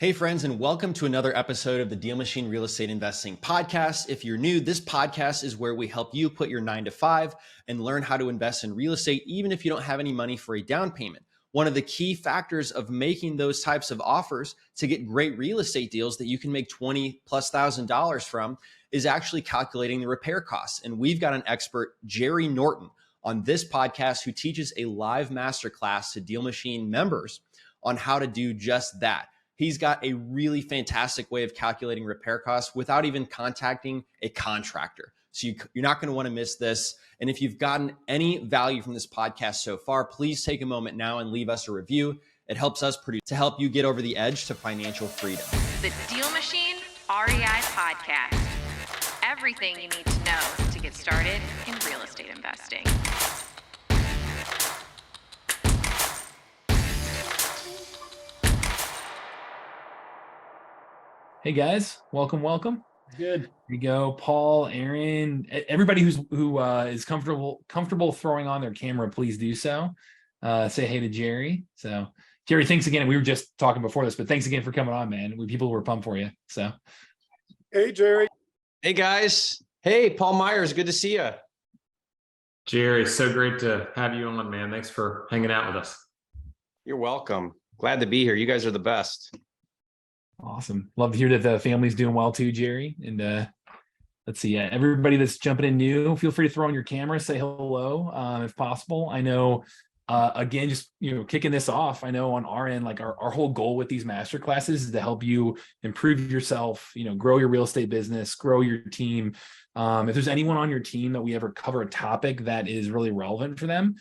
Hey friends, and welcome to another episode of the DealMachine Real Estate Investing Podcast. If you're new, this podcast is where we help you put your 9 to 5 and learn how to invest in real estate, even if you don't have any money for a down payment. One of the key factors of making those types of offers to get great real estate deals that you can make $20,000+ from is actually calculating the repair costs. And we've got an expert, Jerry Norton, on this podcast who teaches a live masterclass to DealMachine members on how to do just that. He's got a really fantastic way of calculating repair costs without even contacting a contractor. So you're not going to want to miss this. And if you've gotten any value from this podcast so far, please take a moment now and leave us a review. It helps us produce to help you get over the edge to financial freedom. The DealMachine REI Podcast. Everything you need to know to get started in real estate investing. Hey guys, welcome. Good. Here we go. Paul, Aaron, everybody who is comfortable throwing on their camera, please do so. Say hey to Jerry. So Jerry, thanks again. We were just talking before this, but thanks again for coming on, man. People were pumped for you. So Hey, Jerry. Hey guys. Hey, Paul Myers. Good to see you. Jerry, so great to have you on, man. Thanks for hanging out with us. You're welcome. Glad to be here. You guys are the best. awesome. Love to hear that the family's doing well too, Jerry. And let's see, everybody that's jumping in new, feel free to throw on your camera, say hello if possible. I know, again, just kicking this off. I know on our end, like our whole goal with these masterclasses is to help you improve yourself, grow your real estate business, grow your team. If there's anyone on your team that we ever cover a topic that is really relevant for them,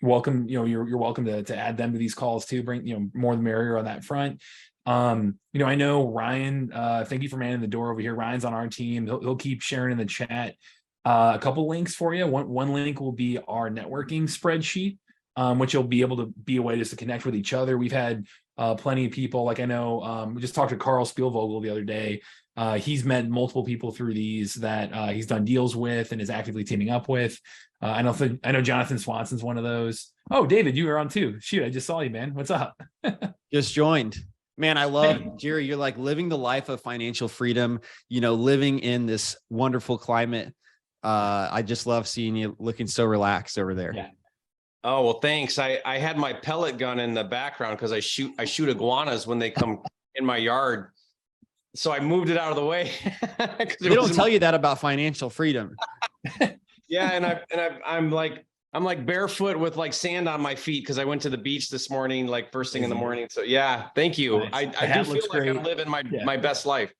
welcome. You're welcome to add them to these calls too. Bring more the merrier on that front. I know Ryan, thank you for manning the door over here. Ryan's on our team. He'll keep sharing in the chat a couple links for you. One link will be our networking spreadsheet, which you'll be able to be a way just to connect with each other. We've had plenty of people, like I know we just talked to Carl Spielvogel the other day. He's met multiple people through these that he's done deals with and is actively teaming up with. I know Jonathan Swanson's one of those. Oh, David, you were on too. Shoot, I just saw you, man. What's up? Just joined. Man, I love Jerry. You're like living the life of financial freedom, living in this wonderful climate. I just love seeing you looking so relaxed over there. Yeah. Oh, well, thanks. I had my pellet gun in the background because I shoot iguanas when they come in my yard. So I moved it out of the way. They don't tell you that about financial freedom. Yeah, and I'm like barefoot with like sand on my feet because I went to the beach this morning, like first thing in the morning. So yeah, thank you. Nice. I do feel like I'm living my best life.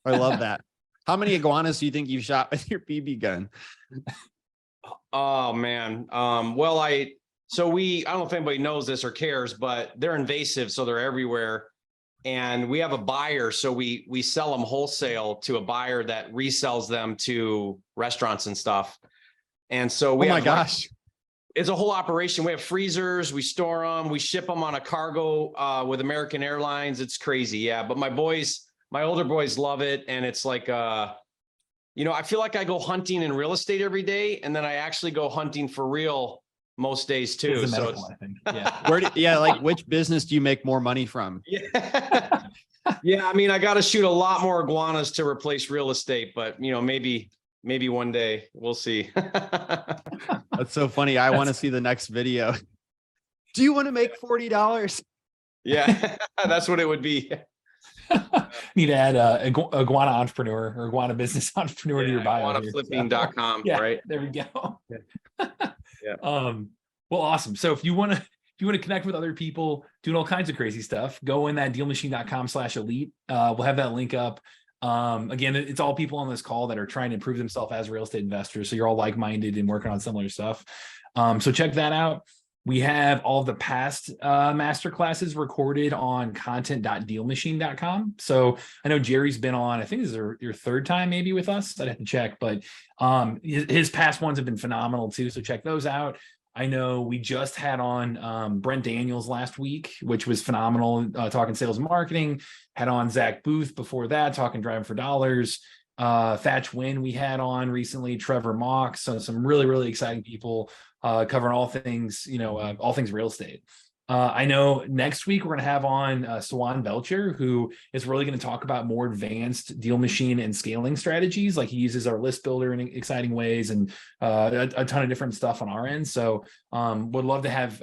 I love that. How many iguanas do you think you've shot with your BB gun? Oh man. Well, I don't know if anybody knows this or cares, but they're invasive, so they're everywhere. And we have a buyer, so we sell them wholesale to a buyer that resells them to restaurants and stuff. And so we it's a whole operation. We have freezers, we store them, we ship them on a cargo with American Airlines. It's crazy. Yeah. But my older boys love it. And it's like, I feel like I go hunting in real estate every day. And then I actually go hunting for real most days too. It's So medical, I think. Yeah. Like which business do you make more money from? yeah. Yeah. I mean, I got to shoot a lot more iguanas to replace real estate, but maybe one day we'll see. That's so funny. I want to see the next video. Do you want to make $40? Yeah, that's what it would be. Need to add iguana entrepreneur or iguana business entrepreneur to your bio. IguanaFlipping.com, yeah, right? There we go. Yeah. Well, awesome. So if you want to connect with other people doing all kinds of crazy stuff, go in that DealMachine.com/elite. We'll have that link up. Again, it's all people on this call that are trying to improve themselves as real estate investors. So you're all like-minded and working on similar stuff. So check that out. We have all the past masterclasses recorded on content.dealmachine.com. So I know Jerry's been on, I think this is your third time maybe with us. I'd have to check, but his past ones have been phenomenal too. So check those out. I know we just had on Brent Daniels last week, which was phenomenal, talking sales and marketing. Had on Zach Booth before that, talking driving for dollars. Thatch Wynn we had on recently, Trevor Mox. So some really, really exciting people covering all things, all things real estate. I know next week we're going to have on Swan Belcher, who is really going to talk about more advanced deal machine and scaling strategies. Like he uses our list builder in exciting ways and a ton of different stuff on our end. So would love to have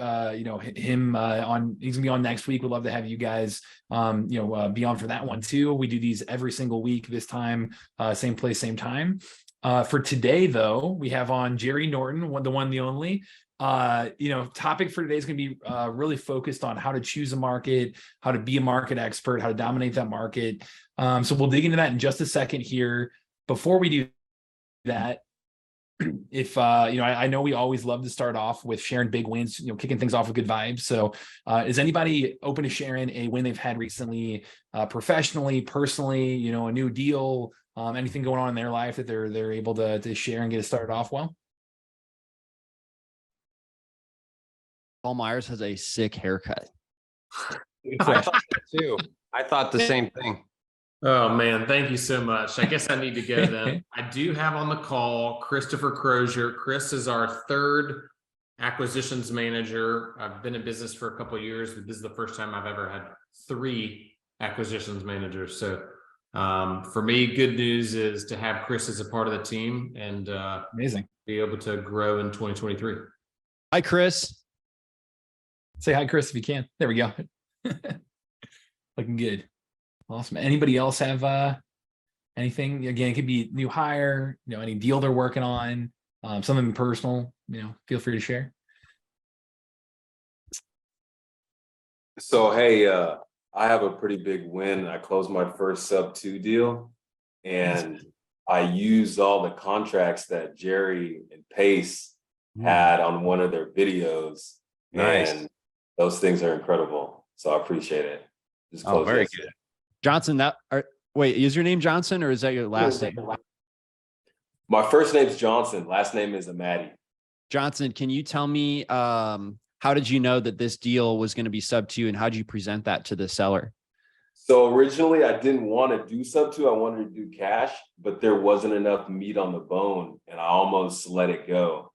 him on. He's gonna be on next week. Would love to have you guys be on for that one too. We do these every single week. This time, same place, same time. For today, though, we have on Jerry Norton, the one, the only. Topic for today is going to be really focused on how to choose a market, how to be a market expert, how to dominate that market. So we'll dig into that in just a second here. Before we do that, if I know we always love to start off with sharing big wins, kicking things off with good vibes. So is anybody open to sharing a win they've had recently, professionally, personally, a new deal, anything going on in their life that they're able to share and get it started off well? Paul Myers has a sick haircut. I thought that too. I thought the same thing. Oh man, thank you so much. I guess I need to go then. I do have on the call Christopher Crozier. Chris is our third acquisitions manager. I've been in business for a couple of years, but this is the first time I've ever had 3 acquisitions managers. So for me, good news is to have Chris as a part of the team and Amazing. Be able to grow in 2023. Hi, Chris. Say hi, Chris, if you can. There we go. Looking good. Awesome. Anybody else have anything? Again, it could be new hire, any deal they're working on, something personal, feel free to share. So, hey, I have a pretty big win. I closed my first sub-2 deal, and I used all the contracts that Jerry and Pace had on one of their videos. Nice. And those things are incredible. So I appreciate it. Just close very yesterday. good. Johnson, wait, is your name Johnson or is that your last name? My first name's Johnson. Last name is Amadi. Johnson, can you tell me how did you know that this deal was going to be sub-2 and how did you present that to the seller? So originally I didn't want to do sub-2. I wanted to do cash, but there wasn't enough meat on the bone and I almost let it go.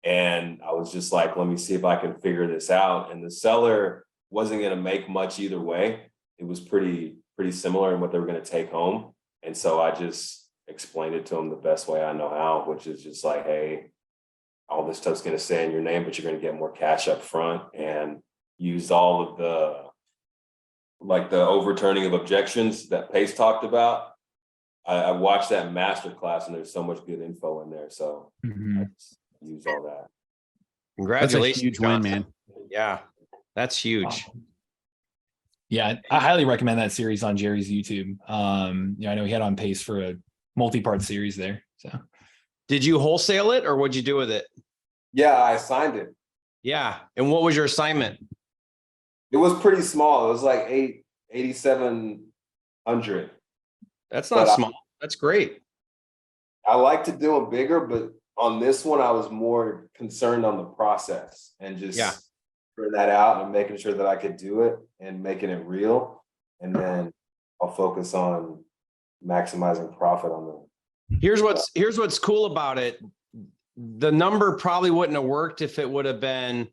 And I was just like, let me see if I can figure this out. And the seller wasn't going to make much either way. It was pretty similar in what they were going to take home. And so I just explained it to them the best way I know how, which is just like, hey, all this stuff's going to stay in your name, but you're going to get more cash up front, and used all of the overturning of objections that Pace talked about. I watched that masterclass and there's so much good info in there. So I just use all that. Congratulations. That's a huge win, man. Yeah, that's huge. Yeah, I highly recommend that series on Jerry's YouTube. I know he had on Pace for a multi-part series there. So Did you wholesale it or what'd you do with it? Yeah, I assigned it. Yeah. And what was your assignment? It was pretty small. It was like 8,700. That's not small. That's great. I like to do them bigger, but on this one, I was more concerned on the process and just figuring that out and making sure that I could do it and making it real. And then I'll focus on maximizing profit on them. Here's what's cool about it. The number probably wouldn't have worked if it would have been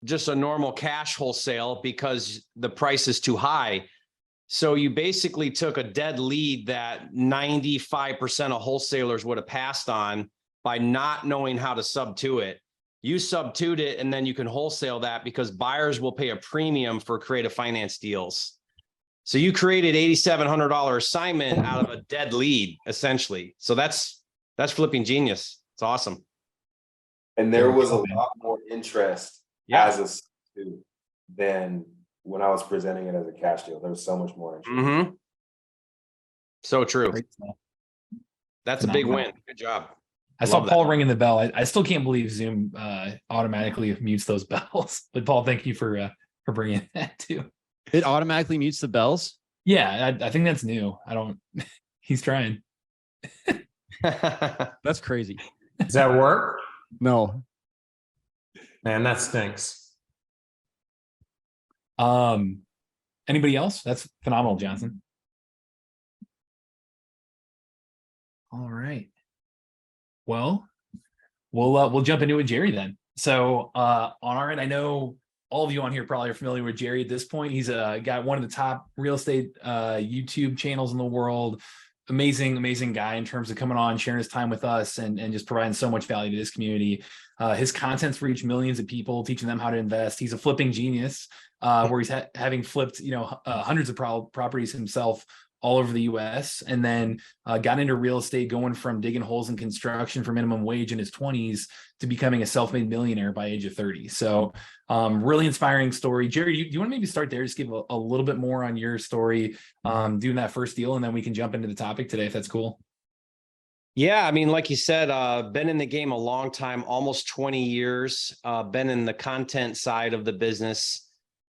just a normal cash wholesale because the price is too high. So you basically took a dead lead that 95% of wholesalers would have passed on by not knowing how to sub-2 it. You sub-2'd it, and then you can wholesale that because buyers will pay a premium for creative finance deals. So you created $8,700 assignment out of a dead lead, essentially. So that's flipping genius. It's awesome. And there was a lot more interest as a sub-2 than when I was presenting it as a cash deal. There was so much more interest. Mm-hmm. So true. That's a big win. Good job. I saw Paul ringing the bell. I still can't believe Zoom automatically mutes those bells. But Paul, thank you for bringing that too. It automatically mutes the bells? Yeah, I think that's new. He's trying. That's crazy. Does that work? No. Man, that stinks. Anybody else? That's phenomenal, Johnson. All right. Well, we'll jump into it, Jerry, then. So on our end, I know all of you on here probably are familiar with Jerry at this point. He's got one of the top real estate YouTube channels in the world. Amazing guy in terms of coming on, sharing his time with us and just providing so much value to this community. His content's reached millions of people, teaching them how to invest. He's a flipping genius, where he's having flipped, hundreds of properties himself all over the US, and then got into real estate, going from digging holes in construction for minimum wage in his 20s to becoming a self-made millionaire by age of 30. So really inspiring story. Jerry, do you want to maybe start there? Just give a little bit more on your story, doing that first deal, and then we can jump into the topic today, if that's cool. Yeah, I mean, like you said, been in the game a long time, almost 20 years, been in the content side of the business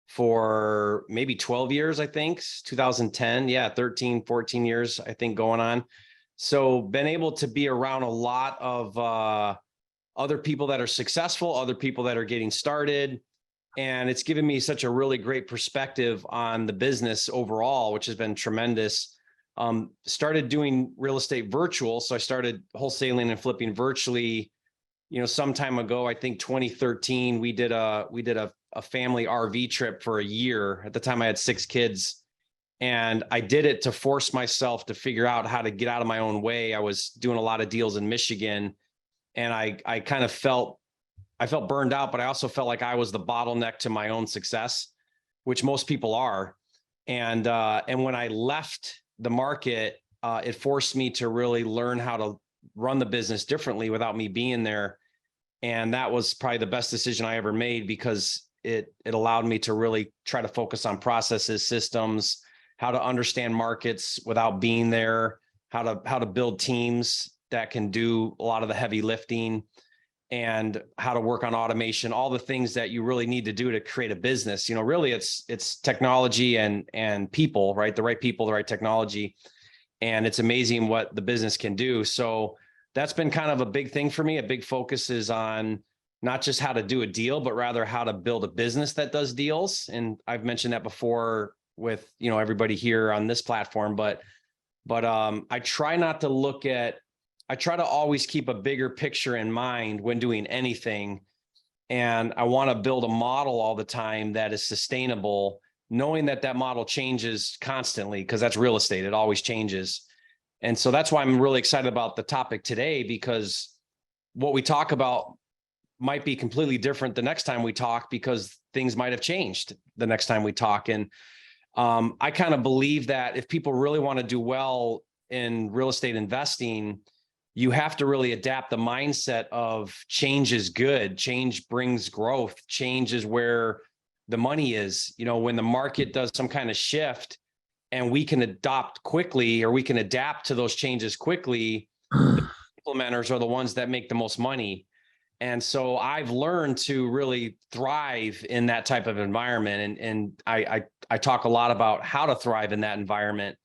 for maybe 12 years, I think, 2010. Yeah, 13, 14 years, I think, going on. So been able to be around a lot of other people that are successful, other people that are getting started. And it's given me such a really great perspective on the business overall, which has been tremendous. Started doing real estate virtual. So I started wholesaling and flipping virtually, some time ago. I think 2013, we did a family RV trip for a year. At the time I had 6 kids, and I did it to force myself to figure out how to get out of my own way. I was doing a lot of deals in Michigan, and I kind of felt burned out, but I also felt like I was the bottleneck to my own success, which most people are. And when I left the market, it forced me to really learn how to run the business differently without me being there. And that was probably the best decision I ever made, because it allowed me to really try to focus on processes, systems, how to understand markets without being there, how to build teams that can do a lot of the heavy lifting, and how to work on automation, all the things that you really need to do to create a business. Really it's technology and people, right? The right people, the right technology. And it's amazing what the business can do. So that's been kind of a big thing for me. A big focus is on not just how to do a deal, but rather how to build a business that does deals. And I've mentioned that before with, everybody here on this platform, but I try not to I try to always keep a bigger picture in mind when doing anything. And I want to build a model all the time that is sustainable, knowing that model changes constantly, because that's real estate. It always changes. And so that's why I'm really excited about the topic today, because what we talk about might be completely different the next time we talk, because things might have changed the next time we talk. And I kind of believe that if people really want to do well in real estate investing, you have to really adapt the mindset of change is good. Change brings growth. Change is where the money is. When the market does some kind of shift and we can adopt quickly, or we can adapt to those changes quickly, the implementers are the ones that make the most money. And so I've learned to really thrive in that type of environment. And I talk a lot about how to thrive in that environment.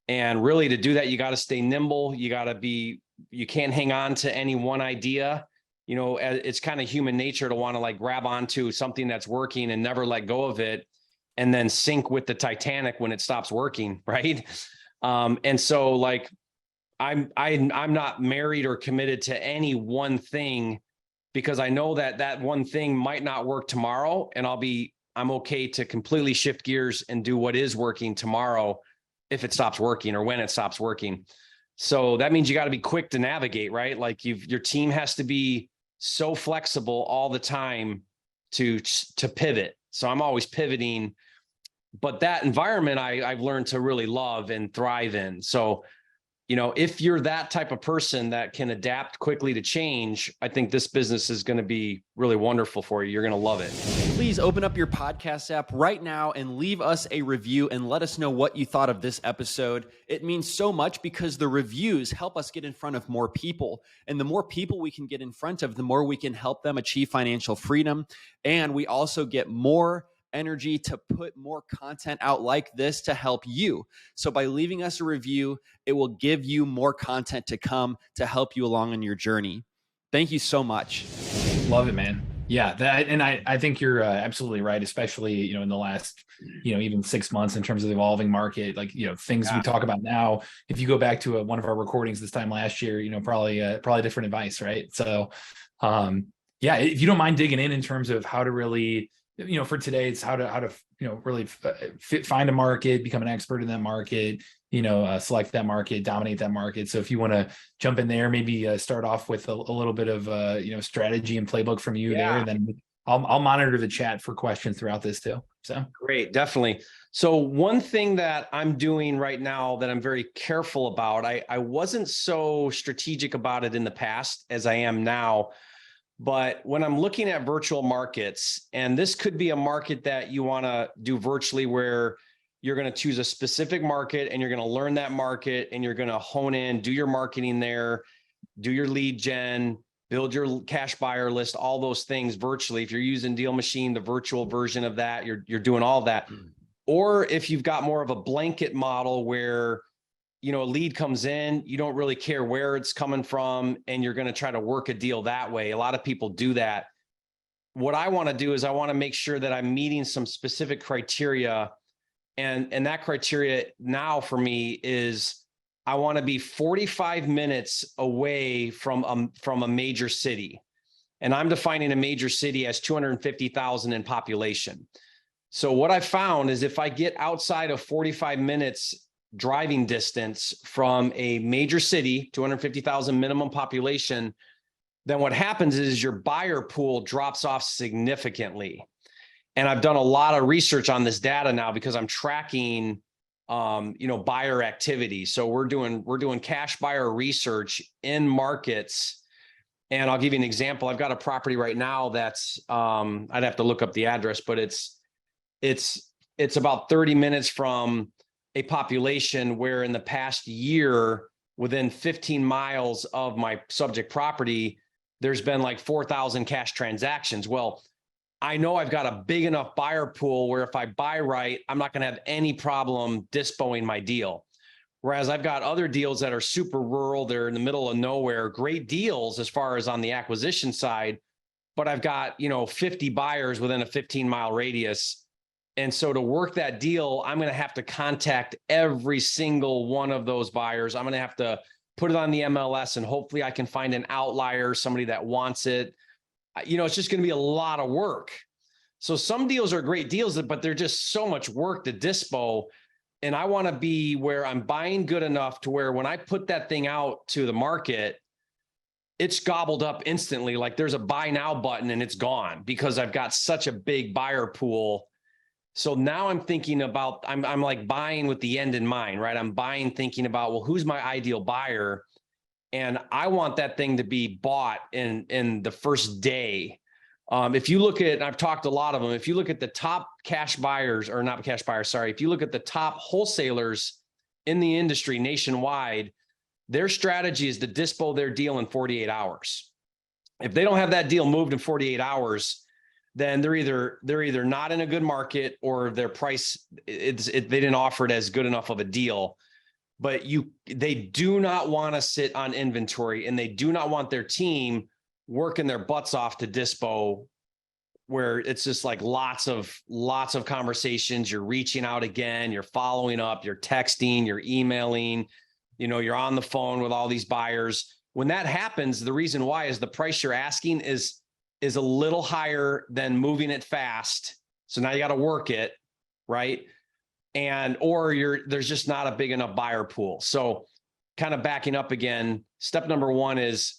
And really, to do that, you got to stay nimble. You can't hang on to any one idea. It's kind of human nature to want to grab onto something that's working and never let go of it, and then sink with the Titanic when it stops working. Right. And so I'm not married or committed to any one thing, because I know that one thing might not work tomorrow, and I'm okay to completely shift gears and do what is working tomorrow if it stops working, or when it stops working. So that means you got to be quick to navigate, right? Your team has to be so flexible all the time to pivot. So I'm always pivoting, but that environment I've learned to really love and thrive in. So, if you're that type of person that can adapt quickly to change, I think this business is going to be really wonderful for you. You're going to love it. Please open up your podcast app right now and leave us a review and let us know what you thought of this episode. It means so much, because the reviews help us get in front of more people. And the more people we can get in front of, the more we can help them achieve financial freedom. And we also get more energy to put more content out like this to help you. So by leaving us a review, it will give you more content to come to help you along on your journey. Thank you so much. Love it, man. Yeah. I think you're absolutely right, especially, in the last, even 6 months in terms of the evolving market, things we talk about now. If you go back to one of our recordings this time last year, probably different advice. Right. So, if you don't mind digging in terms of how to really, for today, it's how to really find a market, become an expert in that market, select that market, dominate that market. So if you want to jump in there, maybe start off with a little bit of strategy and playbook from you there, and then I'll monitor the chat for questions throughout this too. So great, definitely. So one thing that I'm doing right now that I'm very careful about, I wasn't so strategic about it in the past as I am now. But when I'm looking at virtual markets, and this could be a market that you want to do virtually, where you're going to choose a specific market and you're going to learn that market and you're going to hone in, do your marketing there, do your lead gen, build your cash buyer list, all those things virtually. If you're using DealMachine, the virtual version of that, you're doing all that. Or if you've got more of a blanket model where a lead comes in, you don't really care where it's coming from, and you're going to try to work a deal that way. A lot of people do that. What I want to do is I want to make sure that I'm meeting some specific criteria. And that criteria now for me is I want to be 45 minutes away from a major city. And I'm defining a major city as 250,000 in population. So what I found is if I get outside of 45 minutes driving distance from a major city, 250,000 minimum population, then what happens is your buyer pool drops off significantly. And I've done a lot of research on this data now because I'm tracking, buyer activity. So we're doing cash buyer research in markets. And I'll give you an example. I've got a property right now that's, I'd have to look up the address, but it's about 30 minutes from a population where in the past year, within 15 miles of my subject property, there's been like 4,000 cash transactions. Well, I know I've got a big enough buyer pool where if I buy right, I'm not going to have any problem dispoing my deal. Whereas I've got other deals that are super rural, they're in the middle of nowhere, great deals as far as on the acquisition side, but I've got, 50 buyers within a 15-mile radius. And so to work that deal, I'm going to have to contact every single one of those buyers. I'm going to have to put it on the MLS, and hopefully I can find an outlier, somebody that wants it. It's just going to be a lot of work. So some deals are great deals, but they're just so much work to dispo. And I want to be where I'm buying good enough to where when I put that thing out to the market, it's gobbled up instantly. Like there's a buy now button and it's gone because I've got such a big buyer pool. So now I'm thinking about, I'm like buying with the end in mind, right? I'm buying thinking about, well, who's my ideal buyer? And I want that thing to be bought in the first day. If you look at, I've talked to a lot of them, if you look at the top cash buyers, or not cash buyers, sorry, if you look at the top wholesalers in the industry nationwide, their strategy is to dispo their deal in 48 hours. If they don't have that deal moved in 48 hours, then they're either not in a good market or their price, they didn't offer it as good enough of a deal. But they do not want to sit on inventory, and they do not want their team working their butts off to dispo, where it's just like lots of conversations. You're reaching out again, you're following up, you're texting, you're emailing, you're on the phone with all these buyers. When that happens, the reason why is the price you're asking is a little higher than moving it fast. So now you got to work it, right? Or there's just not a big enough buyer pool. So kind of backing up again, step number one is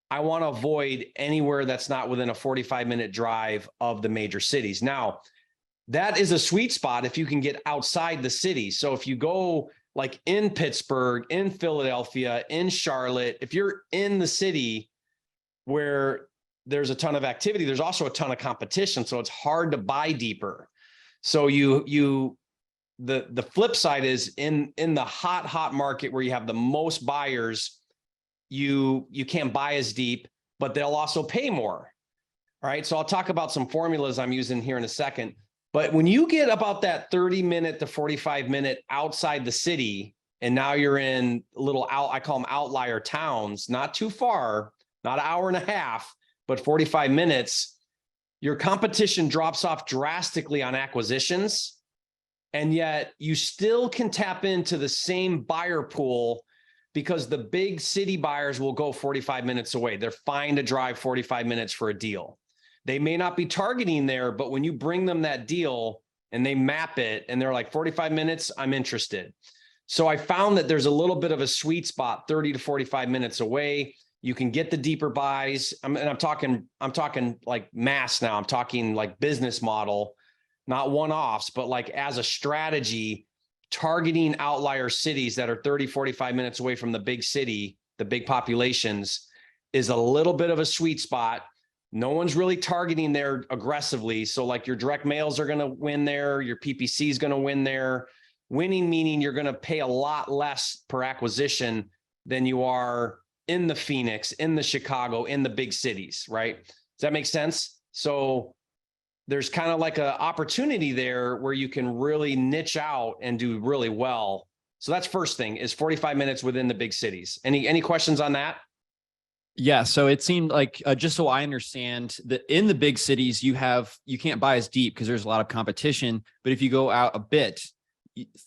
I want to avoid anywhere that's not within a 45-minute drive of the major cities. Now, that is a sweet spot if you can get outside the city. So if you go like in Pittsburgh, in Philadelphia, in Charlotte, if you're in the city where there's a ton of activity, there's also a ton of competition. So it's hard to buy deeper. So the flip side is in the hot market where you have the most buyers, you can't buy as deep, but they'll also pay more. All right. So I'll talk about some formulas I'm using here in a second. But when you get about that 30-minute to 45-minute outside the city, and now you're in I call them outlier towns, not too far, not an hour and a half, but 45 minutes, your competition drops off drastically on acquisitions. And yet you still can tap into the same buyer pool because the big city buyers will go 45 minutes away. They're fine to drive 45 minutes for a deal. They may not be targeting there, but when you bring them that deal and they map it and they're like 45 minutes, I'm interested. So I found that there's a little bit of a sweet spot, 30 to 45 minutes away. You can get the deeper buys. And I'm talking like mass now. I'm talking like business model, not one-offs, but like as a strategy, targeting outlier cities that are 30, 45 minutes away from the big city, the big populations, is a little bit of a sweet spot. No one's really targeting there aggressively. So like your direct mails are going to win there. Your PPC is going to win there. Winning meaning you're going to pay a lot less per acquisition than you are in the Phoenix, in the Chicago, in the big cities, right? Does that make sense? So there's kind of like an opportunity there where you can really niche out and do really well. So that's first thing, is 45 minutes within the big cities. Any questions on that? Yeah. So it seemed like, just so I understand, that in the big cities, you can't buy as deep because there's a lot of competition. But if you go out a bit,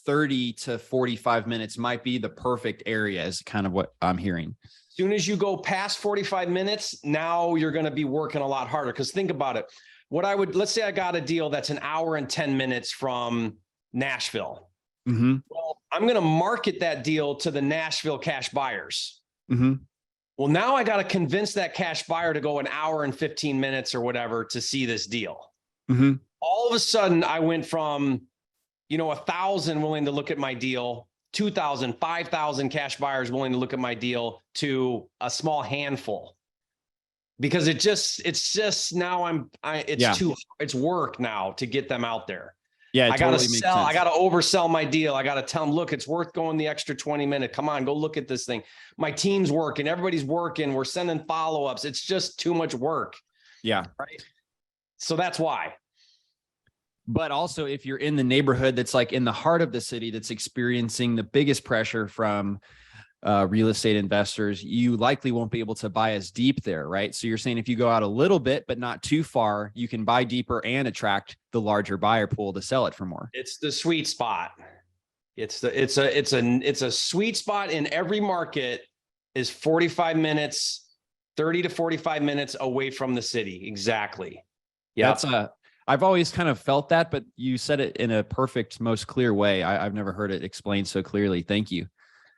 30 to 45 minutes might be the perfect area, is kind of what I'm hearing. As soon as you go past 45 minutes, now you're going to be working a lot harder. Because think about it. Let's say I got a deal that's an hour and 10 minutes from Nashville. Mm-hmm. Well, I'm going to market that deal to the Nashville cash buyers. Mm-hmm. Well, now I got to convince that cash buyer to go an hour and 15 minutes or whatever to see this deal. Mm-hmm. All of a sudden I went from, 1,000 willing to look at my deal, 2,000, 5,000 cash buyers willing to look at my deal, to a small handful. Because it's just now it's work now to get them out there. Yeah. I got to sell. I got to oversell my deal. I got to tell them, look, it's worth going the extra 20 minutes. Come on, go look at this thing. My team's working. Everybody's working. We're sending follow-ups. It's just too much work. Yeah. Right. So that's why. But also, if you're in the neighborhood that's like in the heart of the city that's experiencing the biggest pressure from real estate investors, you likely won't be able to buy as deep there, right? So you're saying if you go out a little bit, but not too far, you can buy deeper and attract the larger buyer pool to sell it for more. It's the sweet spot. It's a sweet spot in every market, is 45 minutes, 30 to 45 minutes away from the city. Exactly. Yeah. I've always kind of felt that, but you said it in a perfect, most clear way. I've never heard it explained so clearly. Thank you.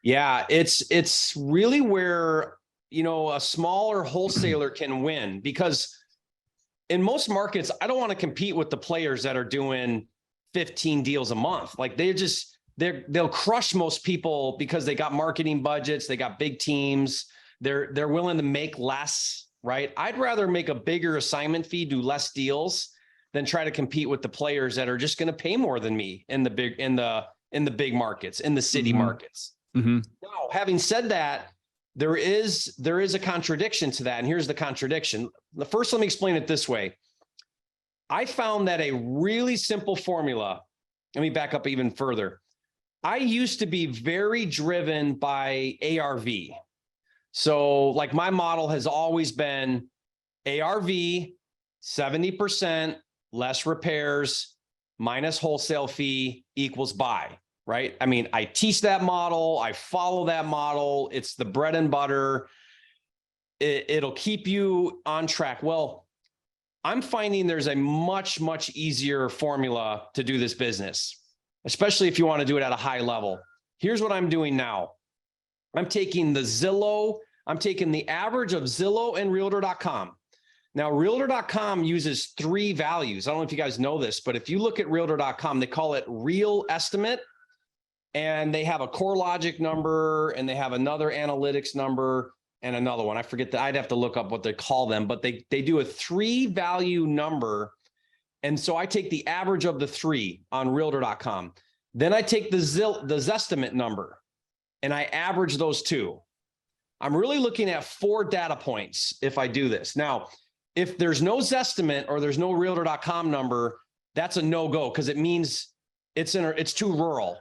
Yeah, it's really where, a smaller wholesaler can win, because in most markets, I don't want to compete with the players that are doing 15 deals a month. Like they'll crush most people because they got marketing budgets, they got big teams, they're willing to make less, right? I'd rather make a bigger assignment fee, do less deals, than try to compete with the players that are just going to pay more than me in the big markets, in the city Mm-hmm. markets. Mm-hmm. Now, having said that, there is a contradiction to that. And here's the contradiction. First, let me explain it this way. I found that a really simple formula, let me back up even further. I used to be very driven by ARV. So like my model has always been ARV, 70%, less repairs, minus wholesale fee equals buy, right? I mean, I teach that model. I follow that model. It's the bread and butter. It'll keep you on track. Well, I'm finding there's a much, much easier formula to do this business, especially if you want to do it at a high level. Here's what I'm doing now. I'm taking the average of Zillow and Realtor.com. Now, Realtor.com uses 3 values. I don't know if you guys know this, but if you look at Realtor.com, they call it real estimate, and they have a CoreLogic number, and they have another analytics number, and another one. I forget that. I'd have to look up what they call them, but they do a 3-value number. And so I take the average of the 3 on Realtor.com. Then I take the Zestimate number, and I average those 2. I'm really looking at 4 data points if I do this. Now, if there's no Zestimate or there's no Realtor.com number, that's a no-go, because it means it's too rural.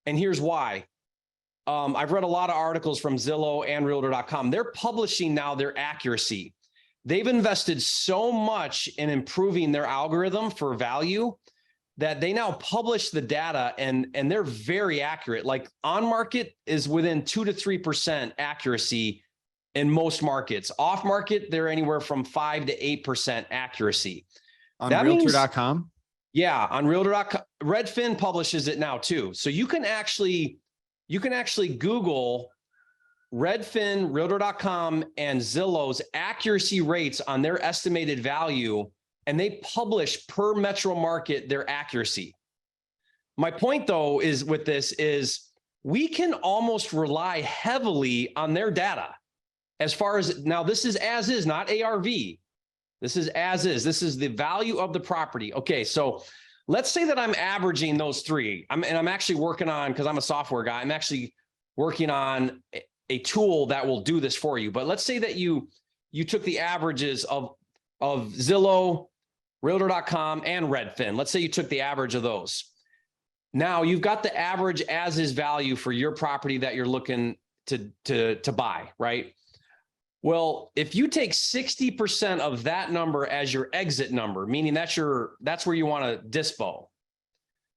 And here's why. I've read a lot of articles from Zillow and Realtor.com. They're publishing now their accuracy. They've invested so much in improving their algorithm for value that they now publish the data, and they're very accurate. Like on market is within 2 to 3% accuracy in most markets. Off market, they're anywhere from 5 to 8% accuracy. On That means- realtor.com? Yeah, on Realtor.com. Redfin publishes it now too. So you can actually Google Redfin, Realtor.com, and Zillow's accuracy rates on their estimated value, and they publish per metro market their accuracy. My point though is with this is we can almost rely heavily on their data. As far as now, this is as is, not ARV. This is as is. This is the value of the property. Okay, so let's say that I'm averaging those three. I'm actually working on, because I'm a software guy, I'm actually working on a tool that will do this for you. But let's say that you took the averages of Zillow, Realtor.com, and Redfin. Let's say you took the average of those. Now you've got the average as is value for your property that you're looking to buy, right? Well, if you take 60% of that number as your exit number, meaning that's where you want to dispo,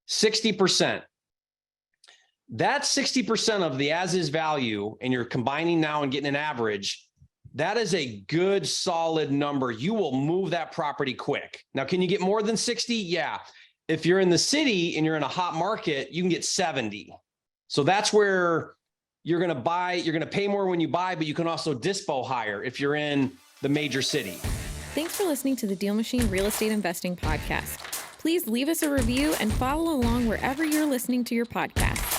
60%, that 60% of the as is value, and you're combining now and getting an average, that is a good solid number. You will move that property quick. Now, can you get more than 60? Yeah. If you're in the city and you're in a hot market, you can get 70. So that's where you're going to buy, you're going to pay more when you buy, but you can also dispo higher if you're in the major city. Thanks for listening to the Deal Machine Real Estate Investing Podcast. Please leave us a review and follow along wherever you're listening to your podcast.